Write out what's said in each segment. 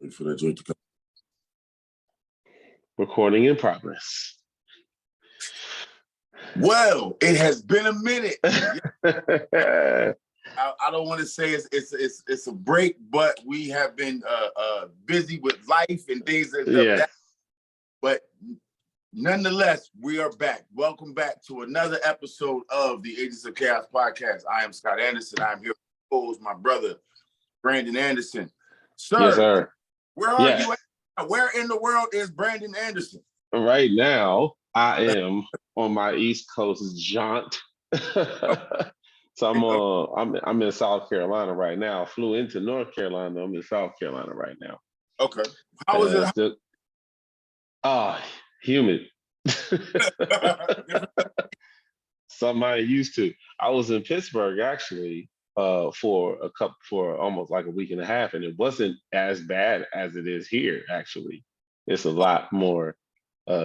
Wait for that joint to come. Recording in progress. Well, it has been a minute. I don't want to say it's a break, but we have been busy with life and things like that. But nonetheless, we are back. Welcome back to another episode of the Agents of Chaos podcast. I am Scott Anderson. I'm here with my brother, Brandon Anderson. Sir, yes, sir. Where are you at? Where in the world is Brandon Anderson? Right now, I am on my East Coast jaunt. So I'm in South Carolina right now. I flew into North Carolina. I'm in South Carolina right now. Okay. How is it? Humid. Something I ain't used to. I was in Pittsburgh actually for almost like a week and a half, and it wasn't as bad as it is here. Actually, it's a lot more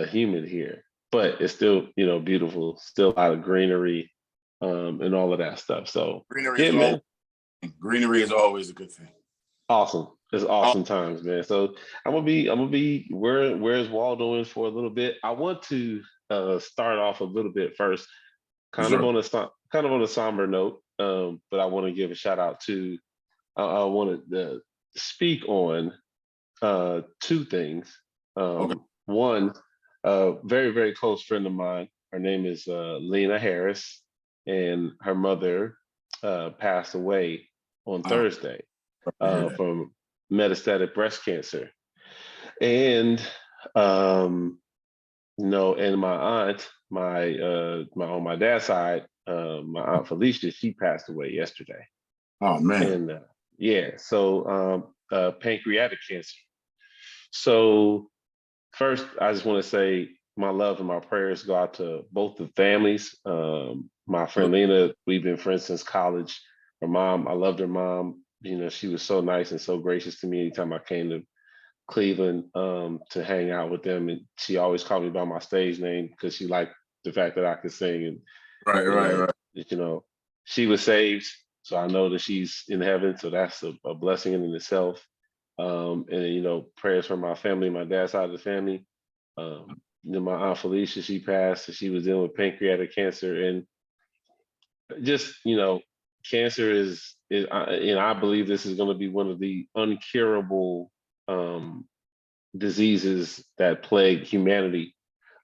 humid here, but it's still beautiful. Still a lot of greenery and all of that stuff. So greenery is always a good thing. Awesome. It's awesome times, man. So I'm gonna be where's Waldo in for a little bit. I want to start off a little bit first, kind of on a somber note. But I want to give a shout out to I wanted to speak on two things. One, very, very close friend of mine. Her name is Lena Harris, and her mother passed away on Thursday from metastatic breast cancer. And and my aunt, on my dad's side, my aunt Felicia, she passed away yesterday. Oh man. And so pancreatic cancer. So first, I just want to say my love and my prayers go out to both the families. My friend Lena, we've been friends since college. Her mom, I loved her mom. She was so nice and so gracious to me anytime I came to Cleveland to hang out with them. And she always called me by my stage name because she liked the fact that I could sing. And right. She was saved, so I know that she's in heaven. So that's a blessing in itself. And prayers for my family, my dad's side of the family. My aunt Felicia, she passed, and she was dealing with pancreatic cancer, and just cancer is I believe this is going to be one of the uncurable diseases that plague humanity.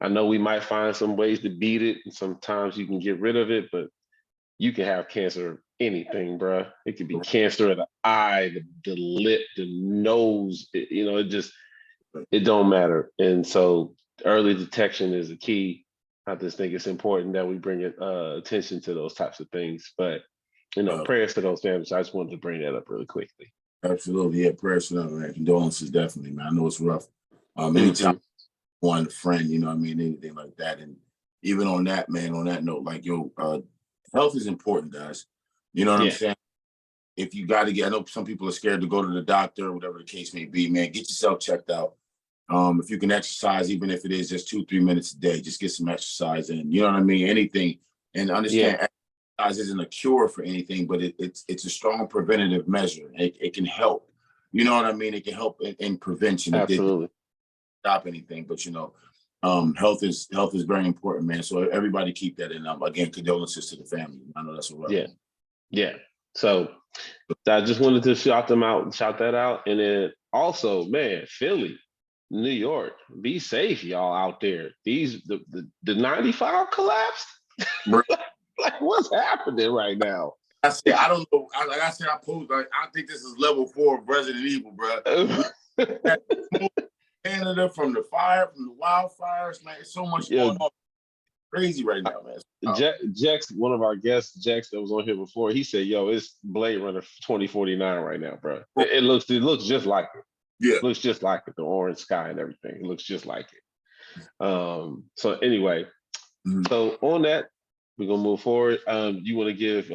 I know we might find some ways to beat it, and sometimes you can get rid of it, but you can have cancer of anything, bro. It could be cancer of the eye, the lip, the nose. It don't matter. And so early detection is the key. I just think it's important that we bring attention to those types of things. But prayers to those families. I just wanted to bring that up really quickly. Absolutely, yeah. Prayers to them, man. Condolences, definitely, man. I know it's rough. Anytime one friend, anything like that, and even on that, man. On that note, health is important, guys. You know what I'm saying? If you got to I know some people are scared to go to the doctor, or whatever the case may be, man. Get yourself checked out. If you can exercise, even if it is just 2-3 minutes a day, just get some exercise in. You know what I mean? Anything, and understand. Exercise isn't a cure for anything, but it's a strong preventative measure. It can help. You know what I mean? It can help in prevention. Absolutely. It didn't stop anything, but health is very important, man. So everybody keep that in. Again, condolences to the family. I know that's a rough. Yeah. So I just wanted to shout that out, and then also, man, Philly, New York, be safe, y'all out there. The 95 collapsed. Like, what's happening right now? I don't know. Like I said, I think this is level 4 of Resident Evil, bro. Canada, from the wildfires, man. It's so much going on. Crazy right now, man. Jex, one of our guests, Jex, that was on here before, he said, "Yo, it's Blade Runner 2049 right now, bro. It looks just like it. Yeah, it looks just like it. The orange sky and everything. It looks just like it." So anyway, so on that, we're gonna move forward. You want to give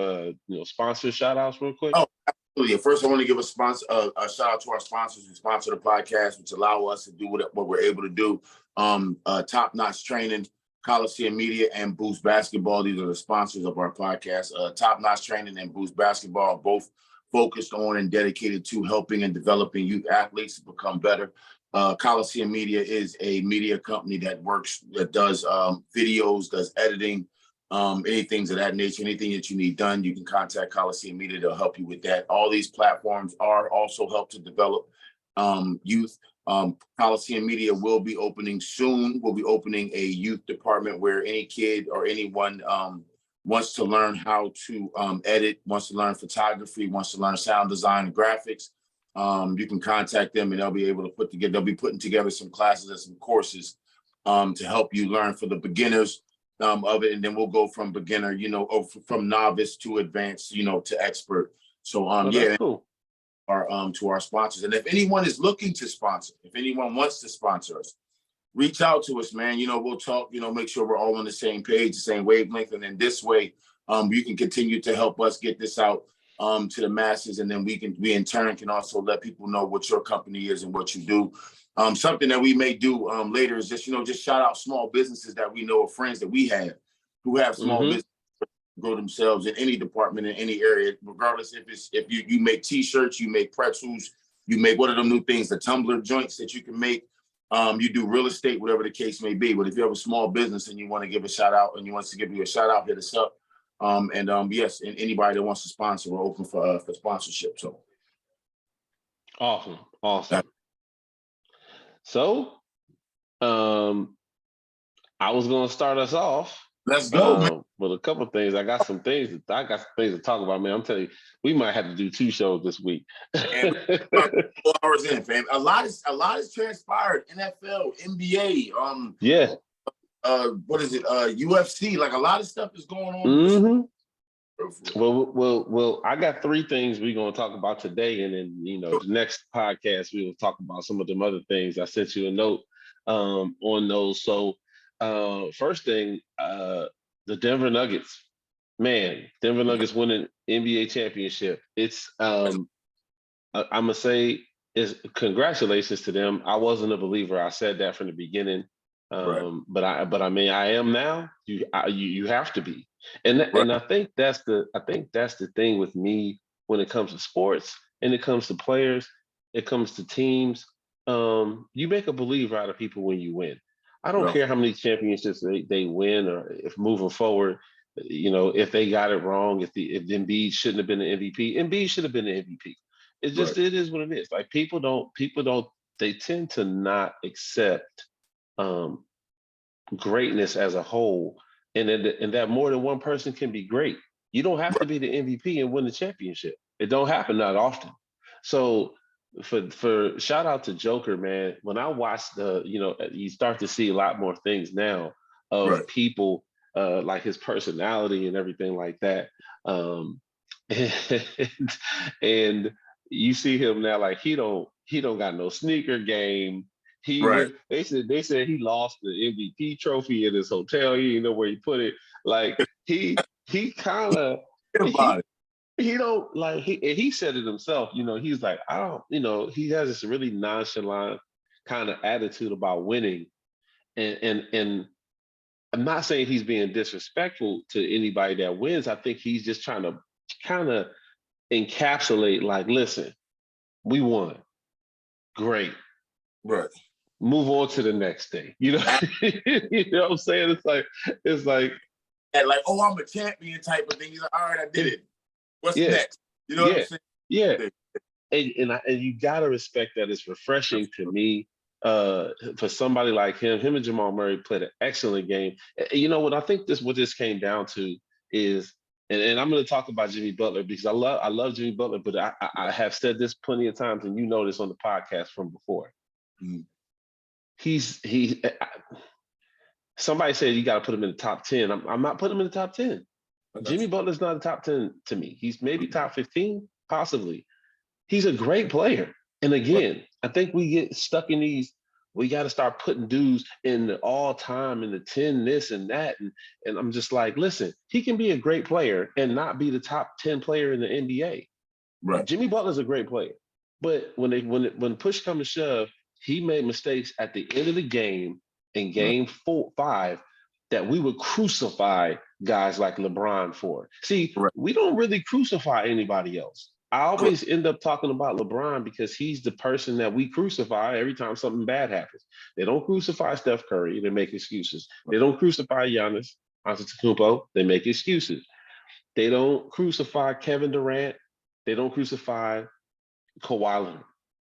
sponsor shout outs real quick? Oh, absolutely. First, I want to give a shout out to our sponsors who sponsor the podcast, which allow us to do what we're able to do. Top Notch Training, Coliseum Media, and Boost Basketball. These are the sponsors of our podcast. Top Notch Training and Boost Basketball, both focused on and dedicated to helping and developing youth athletes to become better. Coliseum Media is a media company that does videos, does editing, anything of that nature, anything that you need done, you can contact Coliseum Media. They'll help you with that. All these platforms are also help to develop youth. Coliseum Media will be opening soon. We'll be opening a youth department where any kid or anyone wants to learn how to edit, wants to learn photography, wants to learn sound design and graphics. You can contact them and they'll be able to they'll be putting together some classes and some courses to help you learn for the beginners of it. And then we'll go from beginner, from novice to advanced, to expert. So That's cool. To our sponsors. And if anyone is looking to sponsor, if anyone wants to sponsor us, reach out to us, man. We'll talk, make sure we're all on the same page, the same wavelength. And then this way, you can continue to help us get this out to the masses. And then we in turn can also let people know what your company is and what you do. Something that we may do later is just shout out small businesses that we know of, friends that we have who have small businesses grow themselves in any department in any area, regardless if you make t-shirts, you make pretzels, you make one of them new things, the tumbler joints that you can make. You do real estate, whatever the case may be. But if you have a small business and you want to give a shout out and you want us to give you a shout out, hit us up. Yes, and anybody that wants to sponsor, we're open for sponsorship. So awesome. So I was gonna start us off. Let's go, man. With a couple of things. I got some things to talk about, man. I'm telling you, we might have to do 2 shows this week. And 4 hours in, fam. A lot is transpired. NFL, NBA, what is it? UFC. Like a lot of stuff is going on. Well, I got 3 things we're gonna talk about today, and then the next podcast we will talk about some of them other things. I sent you a note on those. So first thing, the Denver Nuggets. Man, Denver Nuggets winning NBA championship. It's I'm gonna say is congratulations to them. I wasn't a believer. I said that from the beginning. But I mean I am now. You have to be. And I think that's the thing with me when it comes to sports and it comes to players, it comes to teams. You make a believer out of people when you win. I don't care how many championships they win or if moving forward, if they got it wrong, if Embiid shouldn't have been the MVP, Embiid should have been the MVP. It's just it is what it is. Like people don't they tend to not accept greatness as a whole, and that more than one person can be great. You don't have to be the MVP and win the championship. It don't happen that often. So for shout out to Joker, man. When I watch you start to see a lot more things now of people like his personality and everything like that. And you see him now, like he don't got no sneaker game. They said he lost the MVP trophy in his hotel. He didn't know where he put it. Like he kind of he don't like he said it himself. He's like, I don't. He has this really nonchalant kind of attitude about winning, and I'm not saying he's being disrespectful to anybody that wins. I think he's just trying to kind of encapsulate, like, listen, we won, great, move on to the next thing. You know what I'm saying? It's like, oh, I'm a champion type of thing. He's like, all right, I did it. What's next? You know what I'm saying? Yeah. And you gotta respect that. It's refreshing to me. For somebody like him and Jamal Murray played an excellent game. You know what I think what this came down to is, and I'm going to talk about Jimmy Butler because I love Jimmy Butler, but I have said this plenty of times, and you know this on the podcast from before. Somebody said you got to put him in the top 10. I'm not putting him in the top 10. Jimmy Butler's not a top 10 to me. He's maybe top 15, possibly. He's a great player. And again, I think we get stuck in these, we got to start putting dudes in the all-time in the 10, this and that. And I'm just like, listen, he can be a great player and not be the top 10 player in the NBA. Jimmy Butler's a great player. But when push comes to shove, he made mistakes at the end of the game in game 5 that we would crucify guys like LeBron for. See, we don't really crucify anybody else. I always end up talking about LeBron because he's the person that we crucify every time something bad happens. They don't crucify Steph Curry, they make excuses. They don't crucify Giannis Antetokounmpo, they make excuses. They don't crucify Kevin Durant, they don't crucify Kawhi Leonard.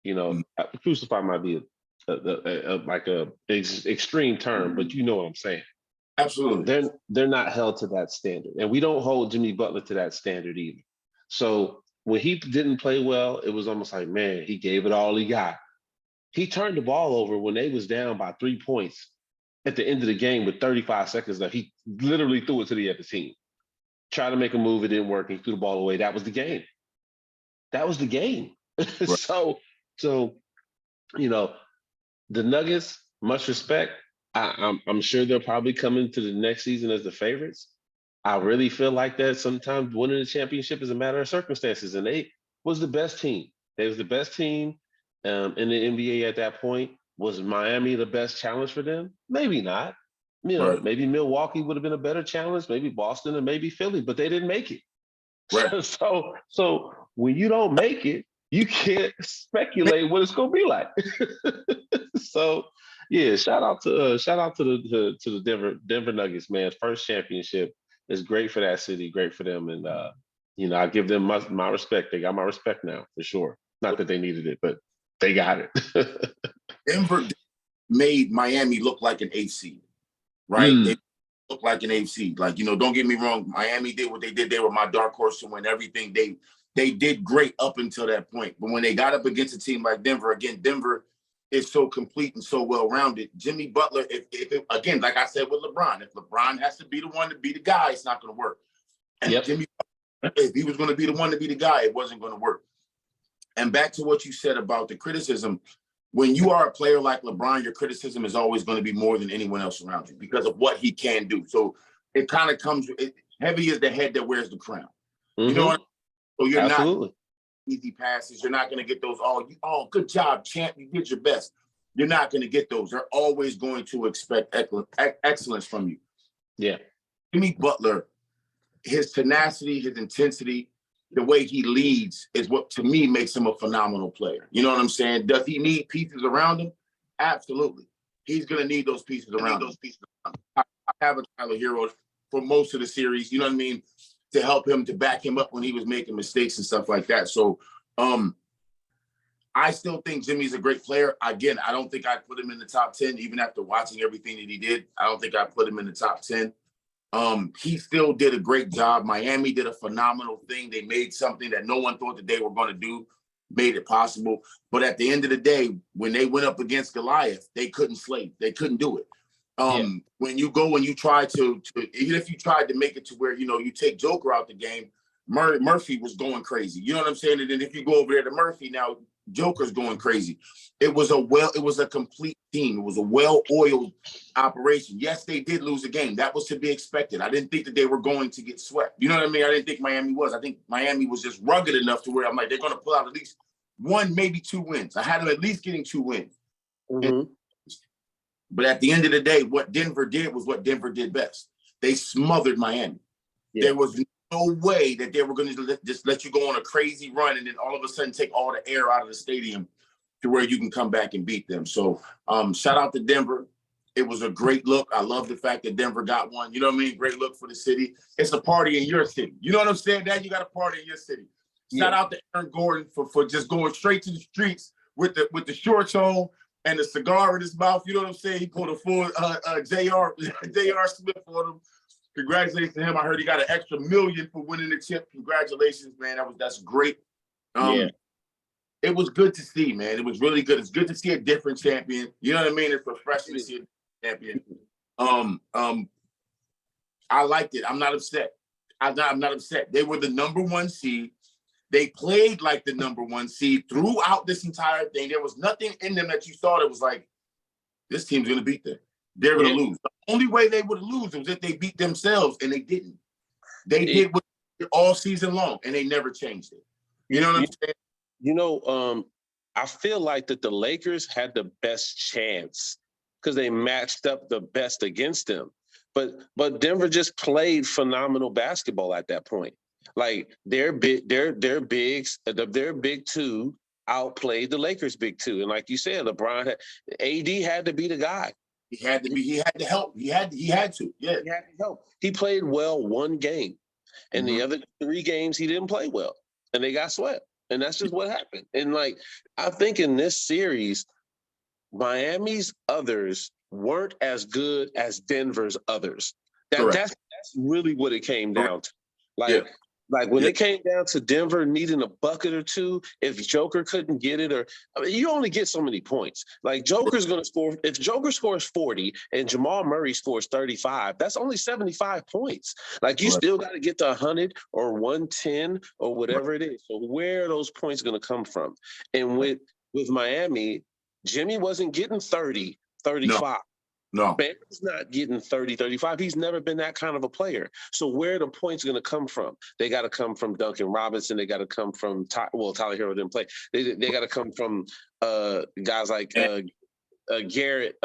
You know, crucify might be like a extreme term, but you know what I'm saying. Absolutely. They're not held to that standard, and we don't hold Jimmy Butler to that standard either. So when he didn't play well, it was almost like, man, he gave it all he got. He turned the ball over when they was down by 3 points at the end of the game with 35 seconds left. He literally threw it to the other team. Tried to make a move, it didn't work. He threw the ball away. That was the game. That was the game. Right. so you know, the Nuggets, much respect. I'm sure they'll probably come into the next season as the favorites. I really feel like that sometimes winning the championship is a matter of circumstances, and they was the best team. They was the best team in the NBA at that point. Was Miami the best challenge for them? Maybe not. You know, Right. maybe Milwaukee would have been a better challenge, maybe Boston and maybe Philly, but they didn't make it. Right. So when you don't make it, you can't speculate what it's gonna be like. So yeah, shout out to the Denver Nuggets, man. First championship is great for that city, great for them, and you know, I give them my respect. They got my respect now for sure. Not that they needed it, but they got it. Denver made Miami look like an 8th seed, right? Mm. They look like an 8th seed. Like, you know, don't get me wrong. Miami did what they did. They were my dark horse to win everything. They did great up until that point. But when they got up against a team like Denver, again, Denver is so complete and so well-rounded. Jimmy Butler, again, like I said with LeBron, if LeBron has to be the one to be the guy, it's not going to work. And Yep. Jimmy, if he was going to be the one to be the guy, it wasn't going to work. And back to what you said about the criticism, when you are a player like LeBron, your criticism is always going to be more than anyone else around you because of what he can do. So it kind of comes, heavy is the head that wears the crown. Mm-hmm. You know what I mean? So you're Absolutely. not easy passes. You're not going to get those, oh, good job, champ. You did your best. You're not going to get those. They're always going to expect excellence from you. Yeah. Jimmy Butler, his tenacity, his intensity, the way he leads is what, to me, makes him a phenomenal player. You know what I'm saying? Does he need pieces around him? Absolutely. He's going to need those pieces around him. I have a Tyler Hero for most of the series, you know what I mean, to help him, to back him up when he was making mistakes and stuff like that. So I still think Jimmy's a great player. Again, I don't think I'd put him in the top 10, even after watching everything that he did. I don't think I'd put him in the top 10. He still did a great job. Miami did a phenomenal thing. They made something that no one thought that they were going to do, made it possible. But at the end of the day, when they went up against Goliath, they couldn't slay. They couldn't do it. When you go and you try to even if you tried to make it to where, you know, you take Joker out the game, Murphy was going crazy. You know what I'm saying? And then if you go over there to Murphy, now Joker's going crazy. It was a complete team. It was a well-oiled operation. Yes, they did lose a game. That was to be expected. I didn't think that they were going to get swept. You know what I mean? I didn't think Miami was. I think Miami was just rugged enough to where I'm like, they're going to pull out at least one, maybe 2 wins. I had them at least getting 2 wins. Mm-hmm. But at the end of the day, what Denver did was what Denver did best. They smothered Miami. Yeah. There was no way that they were going to just let you go on a crazy run and then all of a sudden take all the air out of the stadium to where you can come back and beat them. So shout out to Denver. It was a great look. I love the fact that Denver got one. You know what I mean? Great look for the city. It's a party in your city. You know what I'm saying? Now you got a party in your city. Shout out to Aaron Gordon for just going straight to the streets with the shorts on and the cigar in his mouth. You know what I'm saying? He pulled a full J.R. Smith for him. Congratulations to him. I heard he got an extra $1 million for winning the chip. Congratulations, man. That's great. It was good to see, man. It was really good. It's good to see a different champion. You know what I mean? It's refreshing to see a champion. I liked it. I'm not upset. I'm not upset. They were the number 1 seed. They played like the number 1 seed throughout this entire thing. There was nothing in them that you thought it was like, this team's going to beat them. They're going to lose. The only way they would lose was if they beat themselves, and they didn't. They did what all season long, and they never changed it. You know what I'm saying? You know, I feel like that the Lakers had the best chance because they matched up the best against them. But Denver just played phenomenal basketball at that point. Like their bigs, their big two outplayed the Lakers' big two, and like you said, AD had to be the guy. He had to be. He had to help. He had to. Yeah. He had to help. He played well one game, and the other 3 games he didn't play well, and they got swept, and that's just what happened. And like I think in this series, Miami's others weren't as good as Denver's others. That's really what it came down to. Like when it came down to Denver needing a bucket or two, if Joker couldn't get it, you only get so many points. Like Joker's going to score. If Joker scores 40 and Jamal Murray scores 35, that's only 75 points. Like you still got to get to 100 or 110 or whatever it is. So where are those points going to come from? And with Miami, Jimmy wasn't getting 30, 35. No. Bam's not getting 30, 35. He's never been that kind of a player. So where are the points going to come from? They got to come from Duncan Robinson. They got to come from Tyler Hero didn't play. They got to come from guys like Garrett.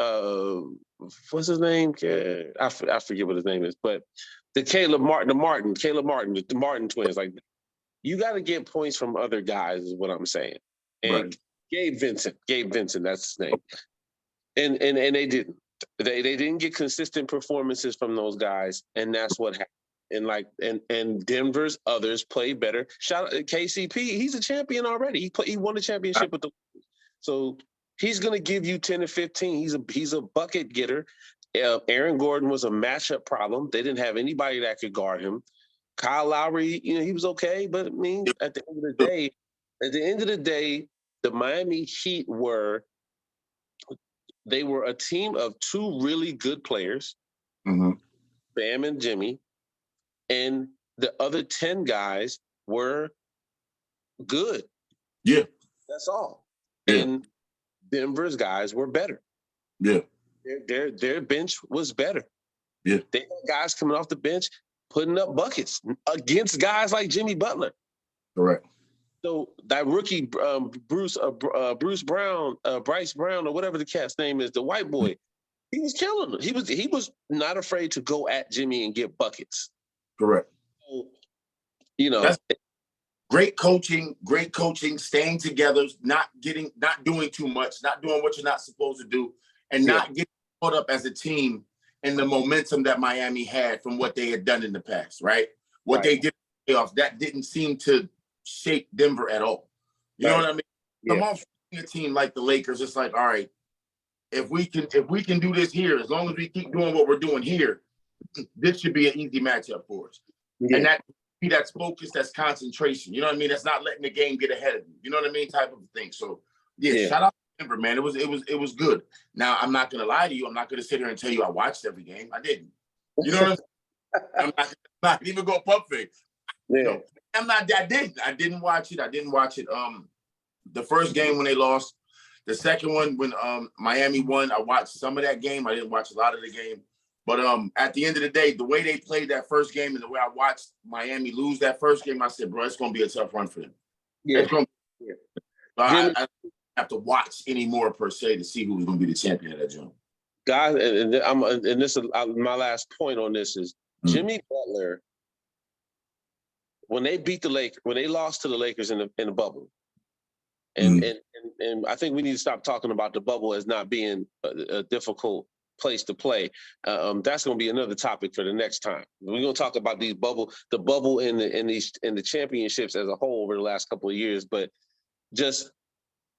What's his name? I forget what his name is. But the Martin twins. Like you got to get points from other guys. Is what I'm saying. And Gabe Vincent, that's his name. And they didn't. They didn't get consistent performances from those guys, and that's what happened. And like and Denver's others played better. Shout out to KCP. He's a champion already. He won the championship with the. So he's going to give you 10 to 15. He's a bucket getter. Aaron Gordon was a matchup problem. They didn't have anybody that could guard him. Kyle Lowry, he was okay, but I mean, at the end of the day, the Miami Heat were a team of 2 really good players, Bam and Jimmy, and the other 10 guys were good. Yeah. That's all. Yeah. And Denver's guys were better. Yeah. Their bench was better. Yeah. They had guys coming off the bench putting up buckets against guys like Jimmy Butler. Correct. So that rookie Bryce Brown, or whatever the cat's name is, the white boy, he was killing them. He was not afraid to go at Jimmy and get buckets. Correct. So, that's great coaching, staying together, not doing too much, not doing what you're not supposed to do, and not getting caught up as a team in the momentum that Miami had from what they had done in the past, right? What they did in the playoffs, that didn't seem to shake Denver at all. You know what I mean? Come on, a team like the Lakers, it's like, all right, if we can do this here, as long as we keep doing what we're doing here, this should be an easy matchup for us. Yeah. And that's focus, that's concentration. You know what I mean? That's not letting the game get ahead of you. You know what I mean? Type of thing. So shout out to Denver, man. It was good. Now I'm not gonna lie to you. I'm not gonna sit here and tell you I watched every game. I didn't. You know what I'm saying? I'm not even go pump fake. Yeah. I didn't watch it. The first game when they lost, the second one when Miami won, I watched some of that game. I didn't watch a lot of the game. But at the end of the day, the way they played that first game and the way I watched Miami lose that first game, I said, bro, it's going to be a tough run for them. Yeah. I have to watch anymore per se to see who's going to be the champion of that joint. Guys, and this is my last point on this is Jimmy Butler. When they lost to the Lakers in the bubble, and I think we need to stop talking about the bubble as not being a difficult place to play. That's going to be another topic for the next time. We're going to talk about the bubble in the championships as a whole over the last couple of years. But just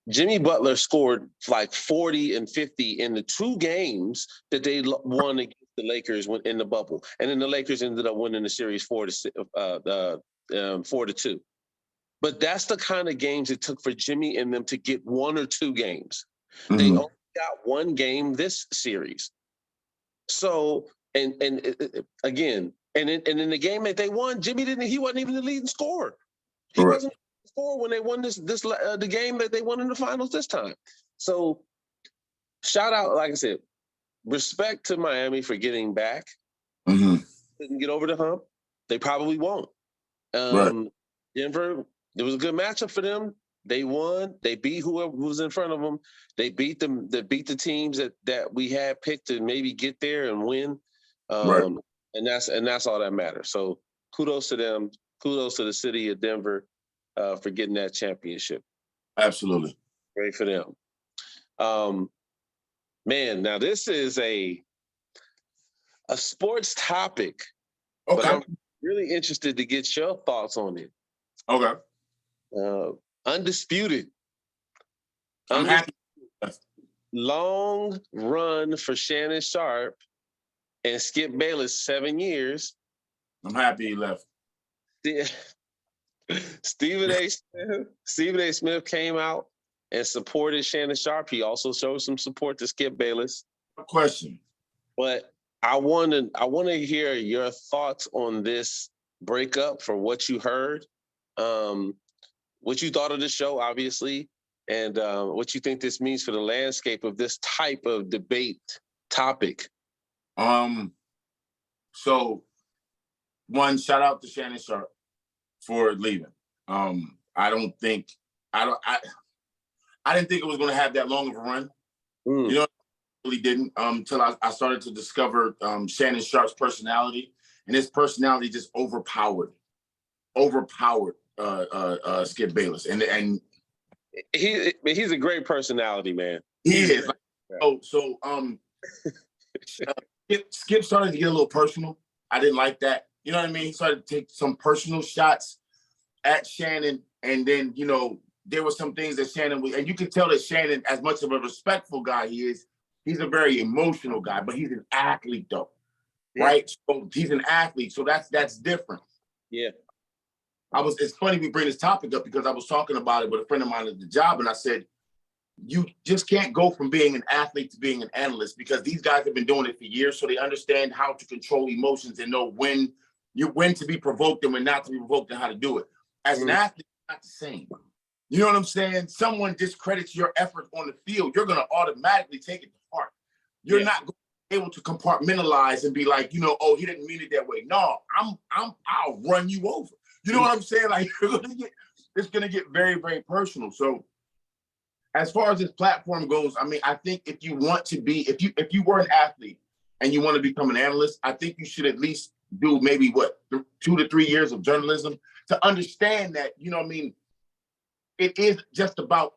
Jimmy Butler scored like 40 and 50 in the 2 games that they won against the Lakers in the bubble, and then the Lakers ended up winning the series 4-2. But that's the kind of games it took for Jimmy and them to get 1 or 2 games. They only got 1 game this series. So, and again, and in the game that they won, he wasn't even the leading scorer. He wasn't the scorer when they won the game that they won in the finals this time. So, shout out, like I said, respect to Miami for getting back. Didn't get over the hump. They probably won't. Denver, it was a good matchup for them. They won. They beat whoever was in front of them. They beat them. They beat the teams that we had picked to maybe get there and win. And that's all that matters. So kudos to them. kudos to the city of Denver for getting that championship. Absolutely. Great for them. Man, now this is a sports topic, but Okay. I'm really interested to get your thoughts on it. Okay. Undisputed. I'm happy. Long run for Shannon Sharpe and Skip Bayless, 7 years. I'm happy he left. Stephen A. Smith came out and supported Shannon Sharpe. He also showed some support to Skip Bayless. Question. But I want to hear your thoughts on this breakup from what you heard, what you thought of the show, obviously, and what you think this means for the landscape of this type of debate topic. So one, shout out to Shannon Sharpe for leaving. I didn't think it was going to have that long of a run. You know, I really didn't until I started to discover Shannon Sharpe's personality, and his personality just overpowered Skip Bayless, and he's a great personality, man. He is. Skip started to get a little personal. I didn't like that. You know what I mean? He started to take some personal shots at Shannon, and then, you know, there were some things that Shannon was, and you can tell that Shannon, as much of a respectful guy he is, he's a very emotional guy, but he's an athlete though, right? So he's an athlete, so that's different. Yeah. It's funny we bring this topic up because I was talking about it with a friend of mine at the job, and I said, you just can't go from being an athlete to being an analyst, because these guys have been doing it for years, so they understand how to control emotions and know when to be provoked and when not to be provoked and how to do it. As an athlete, it's not the same. You know what I'm saying? Someone discredits your effort on the field, you're going to automatically take it to heart. You're not going to be able to compartmentalize and be like, you know, oh, he didn't mean it that way. No, I'll run you over. You know what I'm saying? Like, it's going to get very, very personal. So as far as this platform goes, I mean, I think if you want to be, if you were an athlete and you want to become an analyst, I think you should at least do maybe 2 to 3 years of journalism to understand that, you know what I mean, it is just about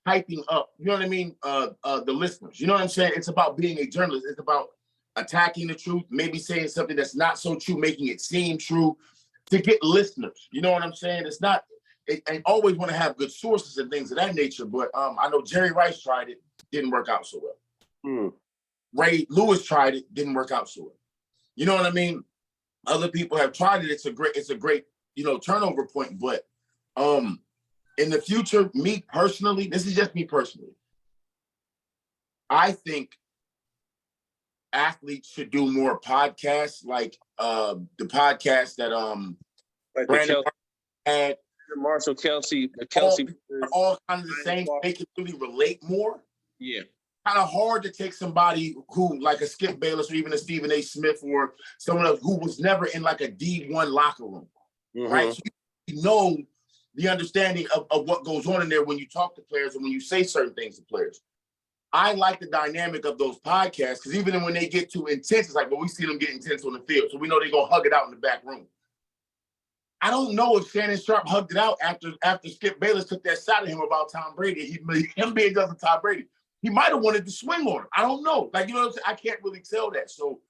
hyping up, you know what I mean, the listeners. You know what I'm saying? It's about being a journalist. It's about attacking the truth, maybe saying something that's not so true, making it seem true to get listeners. You know what I'm saying? It's not, and always want to have good sources and things of that nature. But I know Jerry Rice tried it, didn't work out so well. Ray Lewis tried it, didn't work out so well. You know what I mean? Other people have tried it. It's a great, you know, turnover point. But in the future, me personally, this is just me personally, I think athletes should do more podcasts, like the podcast that like Brandon had. Marshall Kelsey, all kind of the same. They can really relate more. Yeah. Kind of hard to take somebody who, like a Skip Bayless or even a Stephen A. Smith or someone else who was never in like a D1 locker room, right? So you know the understanding of what goes on in there when you talk to players and when you say certain things to players. I like the dynamic of those podcasts because even when they get too intense, it's like, well, we see them get intense on the field, so we know they're going to hug it out in the back room. I don't know if Shannon Sharpe hugged it out after Skip Bayless took that shot at him about Tom Brady. Him being just Tom Brady. He might have wanted to swing on him. I don't know. Like, you know what I'm saying? I can't really tell that. So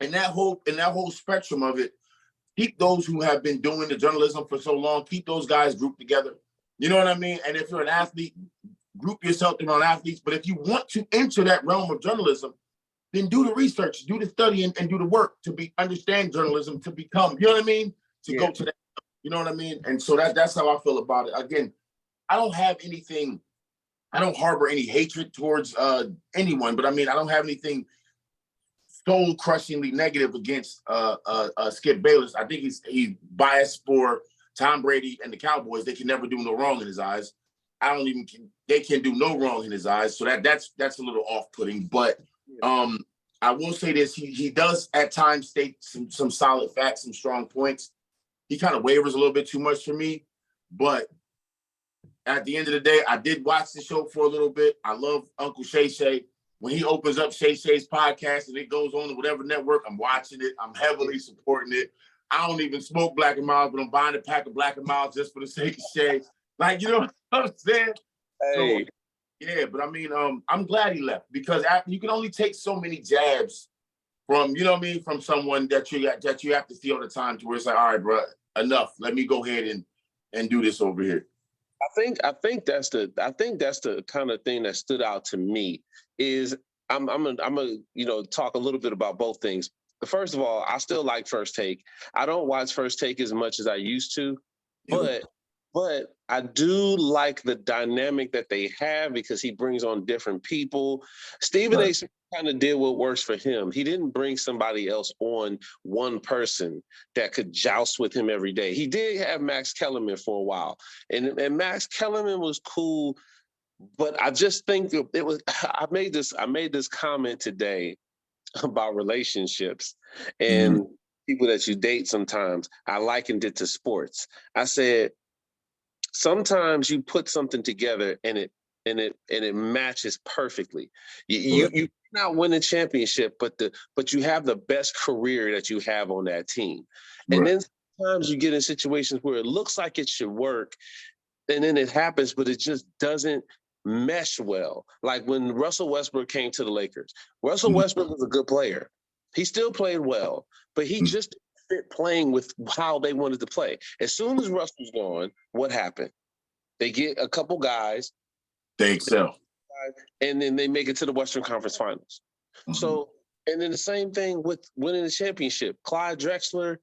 in that whole spectrum of it, keep those who have been doing the journalism for so long, keep those guys grouped together. You know what I mean? And if you're an athlete, group yourself around athletes. But if you want to enter that realm of journalism, then do the research, do the study, and do the work to understand journalism, to become, you know what I mean? To go to that, you know what I mean? And so that's how I feel about it. Again, I don't harbor any hatred towards anyone, but I mean, I don't have anything soul crushingly negative against Skip Bayless. I think he's biased for Tom Brady and the Cowboys. They can never do no wrong in his eyes. They can do no wrong in his eyes. So that's a little off-putting. But I will say this, he does at times state some solid facts, some strong points. He kind of wavers a little bit too much for me, but at the end of the day, I did watch the show for a little bit. I love Uncle Shay. When he opens up Shay's podcast and it goes on to whatever network, I'm watching it. I'm heavily supporting it. I don't even smoke Black and Miles, but I'm buying a pack of Black and Miles just for the sake of Shay. Like, you know what I'm saying? Hey. So, yeah, but I mean, I'm glad he left because you can only take so many jabs from, you know what I mean, from someone that you have to see all the time to where it's like, all right, bro, enough. Let me go ahead and do this over here. I think that's the kind of thing that stood out to me is I'm gonna talk a little bit about both things. First of all, I still like First Take. I don't watch First Take as much as I used to, but I do like the dynamic that they have because he brings on different people. Stephen A. kind of did what works for him. He didn't bring somebody else on, one person that could joust with him every day. He did have Max Kellerman for a while, and Max Kellerman was cool, but I just think it was. I made this comment today about relationships and people that you date. Sometimes I likened it to sports. I said, sometimes you put something together and it matches perfectly. You not win a championship, but you have the best career that you have on that team. And then sometimes you get in situations where it looks like it should work, and then it happens, but it just doesn't mesh well. Like when Russell Westbrook came to the Lakers. Russell Westbrook was a good player. He still played well, but he just didn't fit playing with how they wanted to play. As soon as Russ was gone, what happened? They get a couple guys. They excel. And then they make it to the Western Conference Finals. So, and then the same thing with winning the championship. Clyde Drexler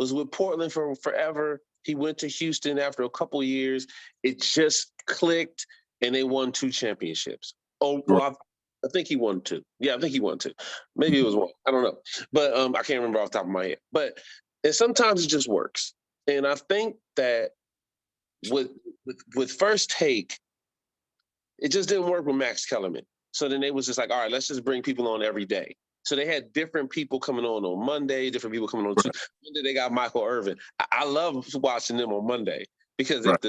was with Portland for forever. He went to Houston after a couple years. It just clicked, and they won 2 championships. Oh, well, I think he won 2. Yeah, I think he won 2. Maybe it was 1. I don't know. But I can't remember off the top of my head. But and sometimes it just works. And I think that with First Take, it just didn't work with Max Kellerman. So then they was just like, all right, let's just bring people on every day. So they had different people coming on Monday, different people coming on Tuesday. Monday they got Michael Irvin. I love watching them on Monday because if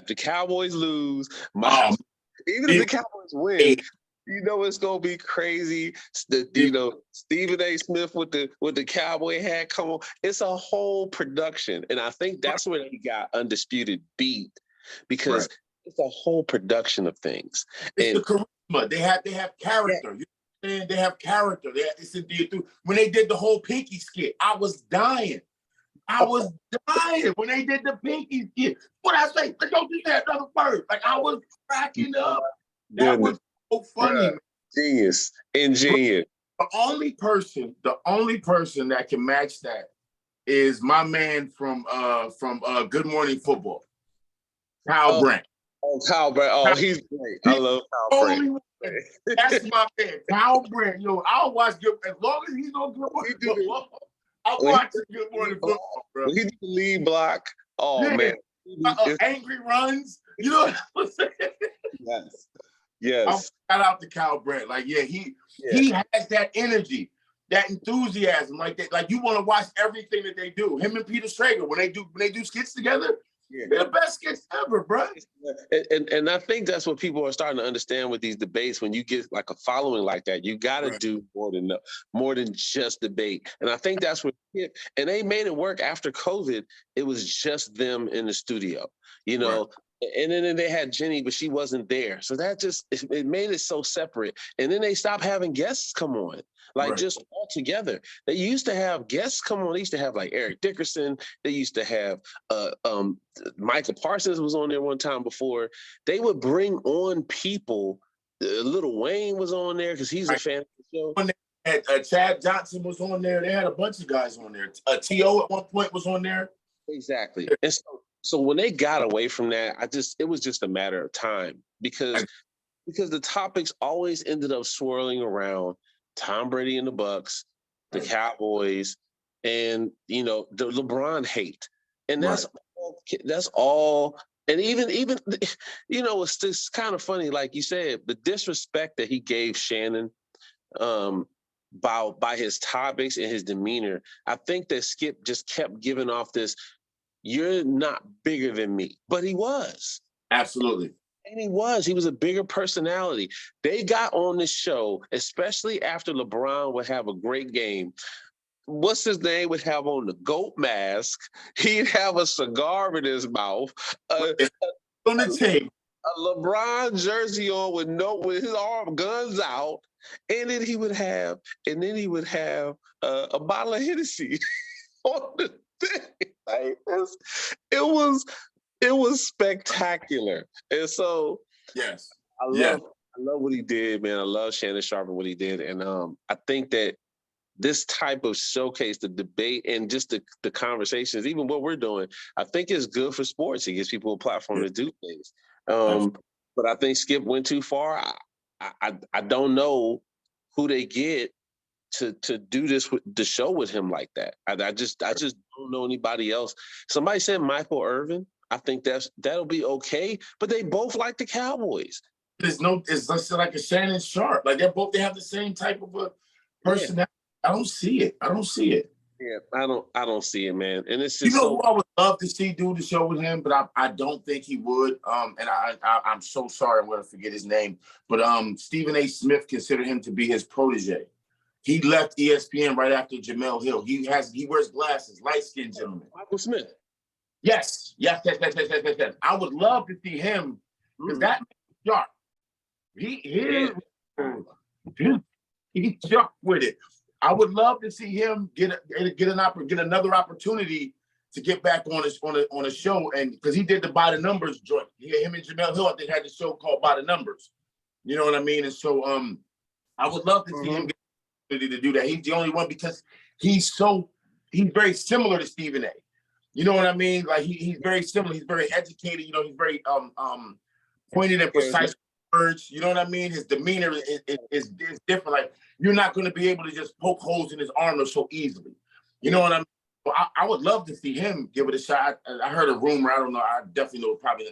the Cowboys lose, even if the Cowboys win, you know it's gonna be crazy. Stephen A. Smith with the cowboy hat, come on. It's a whole production. And I think that's where they got Undisputed beat because it's a whole production of things. It's the charisma. They have character. Yeah. You know what I'm saying? They have character. When they did the whole Pinky skit, I was dying. When they did the Pinky skit. What I say? Don't do that another word. Like I was cracking up. That was so funny. Genius. Ingenious. The only person that can match that is my man from Good Morning Football, Kyle Brandt. Oh, Kyle Brandt. Oh, he's great. I love Kyle Brandt. That's my man, Kyle Brandt. Yo, I'll watch as long as he's on Good Morning Football. I'll watch Good Morning Football, bro. He did the lead block. Oh man, angry runs. You know what I'm saying? Yes. Shout out to Kyle Brandt. Like, he has that energy, that enthusiasm, like that. Like you want to watch everything that they do. Him and Peter Strager, when they do skits together. Yeah. They're the best skits ever, bro. And I think that's what people are starting to understand with these debates. When you get like a following like that, you got to do more than just debate. And I think that's what. And they made it work after COVID. It was just them in the studio, you know. And then they had Jenny, but she wasn't there. So that just it made it so separate. And then they stopped having guests come on, just all together. They used to have guests come on. They used to have like Eric Dickerson. They used to have Michael Parsons was on there one time before. They would bring on people. Lil Wayne was on there because he's a fan of the show. And Chad Johnson was on there. They had a bunch of guys on there. T.O. at one point was on there. Exactly. And so when they got away from that, it was just a matter of time because the topics always ended up swirling around Tom Brady and the Bucks, the Cowboys, and the LeBron hate. And that's all. And even it's just kind of funny, like you said, the disrespect that he gave Shannon by his topics and his demeanor. I think that Skip just kept giving off this, you're not bigger than me. But he was. Absolutely. And he was a bigger personality. They got on this show, especially after LeBron would have a great game. what's his name would have on the goat mask. He'd have a cigar in his mouth. On the table. A LeBron jersey on with his arm guns out, and then he would have a bottle of Hennessy on the thing. Like, it was spectacular, and so Yes. I love what he did, man. I love Shannon Sharpe and what he did, and I think that this type of showcase, the debate, and just the conversations, even what we're doing, I think is good for sports. It gives people a platform to do things. But I think Skip went too far. I don't know who they get to do the show with him like that. I just don't know anybody else. Somebody said Michael Irvin. I think that'll be okay. But they both like the Cowboys. It's just like a Shannon Sharpe. Like they have the same type of a personality. Yeah. I don't see it. Yeah, I don't see it, man. And it's just who I would love to see do the show with him, but I don't think he would. And I'm so sorry, I'm gonna forget his name. But Stephen A. Smith considered him to be his protege. He left ESPN right after Jamel Hill. He wears glasses, light-skinned gentleman. Michael Smith. Yes. I would love to see him because that man's sharp. He's sharp with it. I would love to see him get another opportunity to get back on a show, and because he did the By the Numbers joint. Him and Jamel Hill, I think, had the show called By the Numbers. You know what I mean? And so I would love to see him get the opportunity to do that. He's the only one because he's very similar to Stephen A. You know what I mean? Like he's very similar. He's very educated. You know, he's very pointed and precise words. You know what I mean? His demeanor is different. Like you're not going to be able to just poke holes in his armor so easily. You know what I mean? Well, I would love to see him give it a shot. I heard a rumor. I don't know. I definitely know probably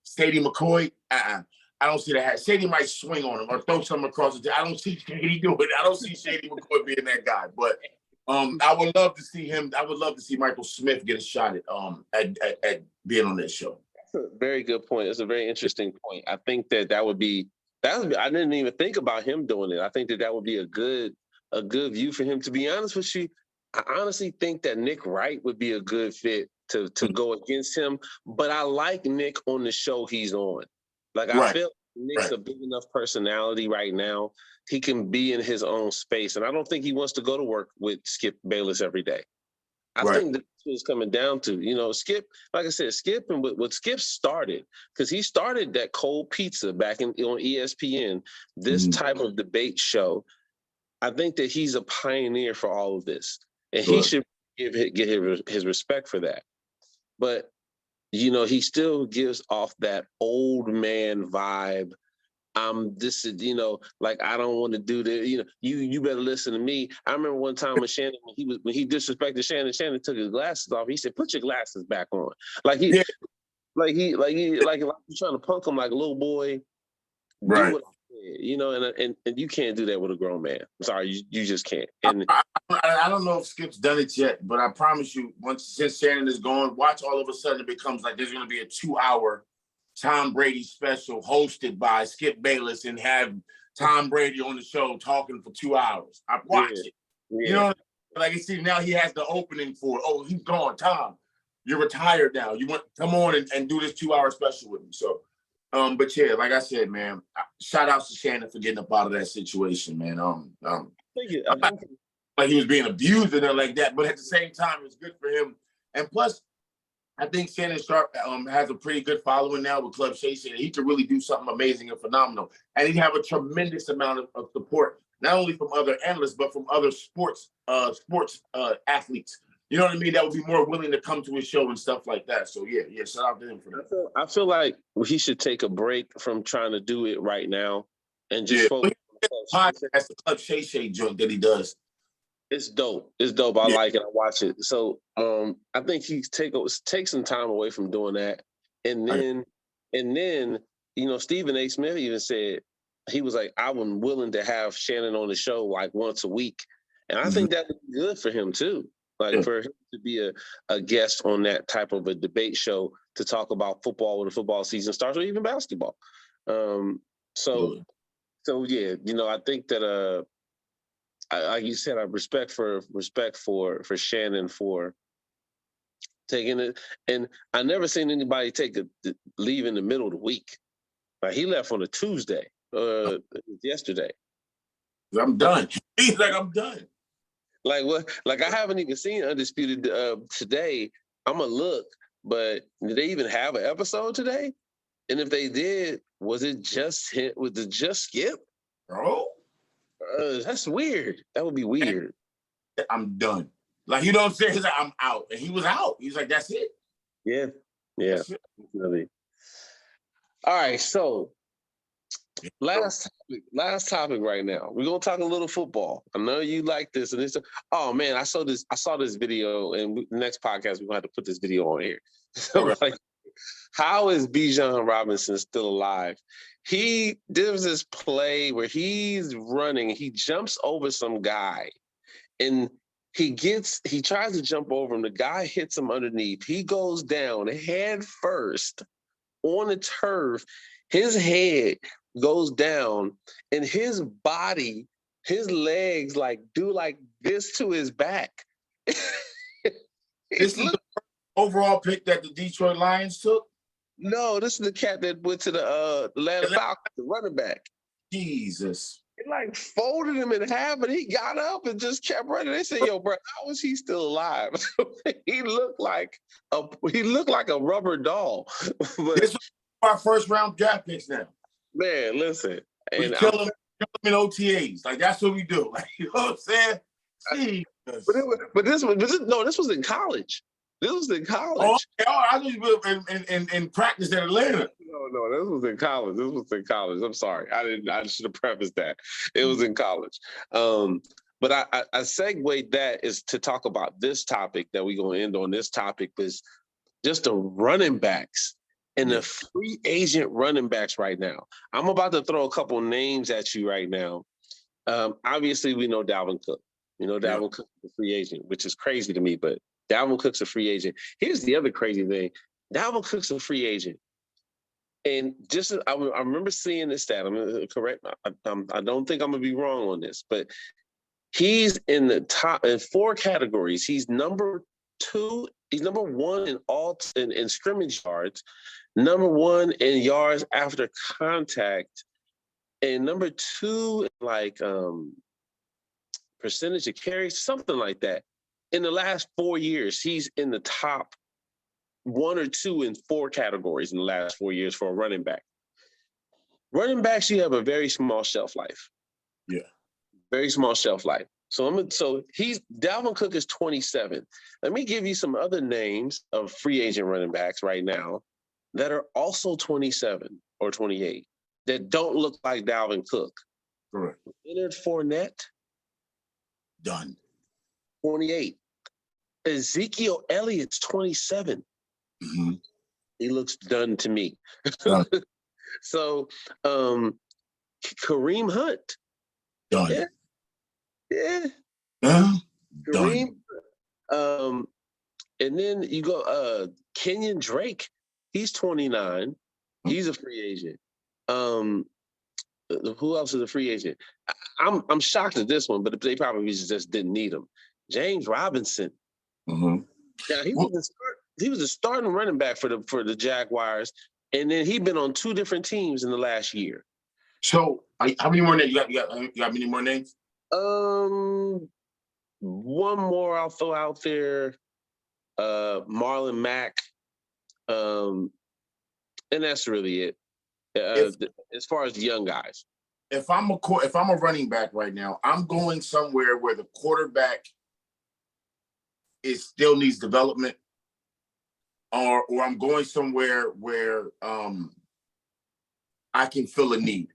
Sadie McCoy. I don't see that. Shady might swing on him or throw something across the. I don't see Shady do it. I don't see Shady McCoy being that guy. But I would love to see him. I would love to see Michael Smith get a shot at being on this show. That's a very good point. It's a very interesting point. I think that would be. I didn't even think about him doing it. I think that would be a good view for him. To be honest with you, I honestly think that Nick Wright would be a good fit to go against him. But I like Nick on the show he's on. Like I feel Nick's a big enough personality right now. He can be in his own space, and I don't think he wants to go to work with Skip Bayless every day. I think that's what it's coming down to. You know, Skip, like I said, Skip and what Skip started, because he started that cold pizza back on ESPN, this type of debate show. I think that he's a pioneer for all of this, and he should get his respect for that. But you know, he still gives off that old man vibe. This is, you know, like I don't want to do this. You know, you better listen to me. I remember one time when Shannon, when he disrespected Shannon took his glasses off. He said, "Put your glasses back on." Like he's trying to punk him like a little boy. Right. Do what I said, you know, and you can't do that with a grown man. I'm sorry, you just can't. And I don't know if Skip's done it yet, but I promise you, since Shannon is gone, watch all of a sudden it becomes like there's going to be a 2-hour Tom Brady special hosted by Skip Bayless and have Tom Brady on the show talking for 2 hours. I watch it. Yeah. You know, like you see now he has the opening for it. Oh, he's gone. Tom, you're retired now. You want come on and do this 2-hour special with me. So, but yeah, like I said, man, shout out to Shannon for getting up out of that situation, man. Like he was being abused and like that, but at the same time, it's good for him. And plus, I think Shannon Sharpe has a pretty good following now with Club Shay. He could really do something amazing and phenomenal. And he'd have a tremendous amount of support, not only from other analysts, but from other sports athletes. You know what I mean? That would be more willing to come to his show and stuff like that. So, yeah, shout out to him for that. I feel like he should take a break from trying to do it right now and just focus on that's the Club Shay joint that he does. It's dope. I like it. I watch it. So I think he take some time away from doing that. And then, you know, Stephen A. Smith even said, he was like, I'm willing to have Shannon on the show like once a week. And I think that would be good for him too. Like for him to be a guest on that type of a debate show to talk about football when the football season starts, or even basketball. So yeah, you know, I think that like you said, I respect for Shannon for taking it. And I never seen anybody leave in the middle of the week. Like he left on a Tuesday, yesterday. I'm done. He's like, I'm done. Like what? Like I haven't even seen Undisputed today. I'm gonna look, but did they even have an episode today? And if they did, was it just hit? Was it just Skip? Bro, That's weird. That would be weird. I'm done. Like, you know what I'm saying? He's like, I'm out. And he was out. He's like, that's it. Yeah. Definitely. All right, so last topic right now. We're gonna talk a little football. I know you like this, and oh man, I saw this video, and the next podcast we're gonna have to put this video on here. So, like, how is Bijan Robinson still alive? There was this play where he's running, he jumps over some guy, and he tries to jump over him. The guy hits him underneath. He goes down head first on the turf. His head goes down, and his body, his legs do like this to his back. This is the overall pick that the Detroit Lions took? No, this is the cat that went to the Atlanta Falcons, the running back. Jesus. It folded him in half, and he got up and just kept running. They said, "Yo, bro, how is he still alive?" He looked like a rubber doll. But, this is our first round draft picks now. Man, listen. We kill them in OTAs. Like, that's what we do. Like, you know what I'm saying? Jesus. This was in college. This was in college. Oh, I thought you were in practice at Atlanta. No, this was in college. I'm sorry. I should have prefaced that. It was in college. But I segued that is to talk about this topic that we're going to end on. This topic is just the running backs and the free agent running backs right now. I'm about to throw a couple names at you right now. Obviously, we know Dalvin Cook. Dalvin Cook is a free agent, which is crazy to me, but Dalvin Cook's a free agent. Here's the other crazy thing. Dalvin Cook's a free agent. And just I remember seeing this stat. I'm going to correct. I don't think I'm going to be wrong on this, but he's in the top in 4 categories. He's number 2. He's number 1 in scrimmage yards, number 1 in yards after contact, and number 2 in percentage of carries, something like that. In the last 4 years, he's in the top 1 or 2 in 4 categories in the last 4 years for a running back. Running backs, you have a very small shelf life. Yeah. Very small shelf life. Dalvin Cook is 27. Let me give you some other names of free agent running backs right now that are also 27 or 28 that don't look like Dalvin Cook. Correct. Leonard Fournette. Done. 28. Ezekiel Elliott's 27. Mm-hmm. He looks done to me. Done. So, Kareem Hunt. Done. Yeah. Kareem. Done. And then you go Kenyon Drake. He's 29. He's a free agent. Who else is a free agent? I'm shocked at this one, but they probably just didn't need him. James Robinson. Mm-hmm. Yeah, he was a starting running back for the Jaguars, and then he'd been on 2 different teams in the last year. So, how many more names? You got many more names? One more I'll throw out there. Marlon Mack. And that's really it. As far as the young guys. If I'm a running back right now, I'm going somewhere where the quarterback still needs development, or I'm going somewhere where I can fill a need.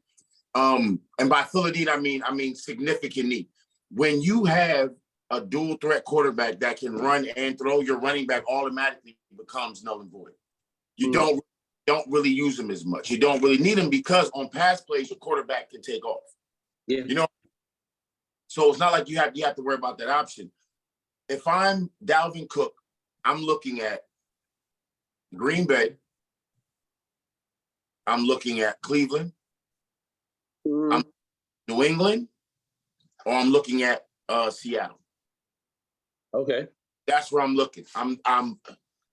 And by fill a need, I mean significant need. When you have a dual threat quarterback that can run and throw, your running back automatically becomes null and void. You don't really use him as much. You don't really need him because on pass plays, your quarterback can take off. Yeah. So it's not like you have to worry about that option. If I'm Dalvin Cook, I'm looking at Green Bay. I'm looking at Cleveland. I'm New England, or I'm looking at Seattle. Okay. That's where I'm looking. I'm.